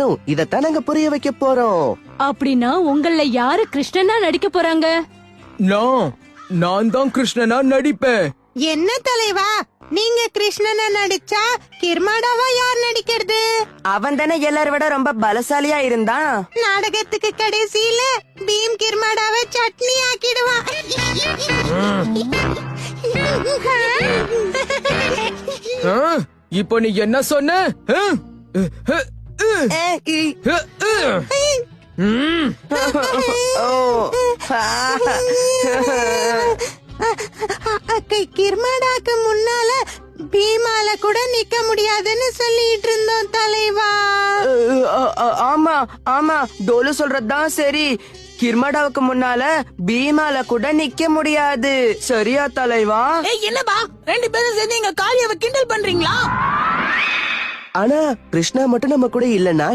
நடிக்கணும். இதத்தான் நாங்க புரிய வைக்க போறோம். அப்படின்னா உங்கள யாரு கிருஷ்ணனா நடிக்க போறாங்க? நான் தான் கிருஷ்ணனா நடிப்பேன். என்ன தலைவா, நீங்க கிருஷ்ணனை நடிச்சா கிர்மாடாவா யார் நடிக்கிறது? அவன் தானே எல்லார விட ரொம்ப பலசாலியா இருந்தான். நாடகத்துக்கு கடைசியில பீம் கிர்மாடாவை சட்னி ஆக்கிடுவான். இப்போ நீ என்ன சொன்ன? கிர்மாடாக்கு முன்னால பீமால கூட நிக்க முடியாதுன்னு சொல்லிட்டு இருந்தோம் தலைவா. ஆமா ஆமா, டோலு சொல்றதுதான் சரி. கிர்மாடாவுக்கு முன்னால பீமால கூட நிக்க முடியாது. சரியா தலைவா? என்னப்பா 2 பேரும் சேர்ந்து எங்க காளியாவை கிண்டல் பண்றீங்களா? ஆனா கிருஷ்ணா மட்டும் நம்ம கூட இல்லன்னா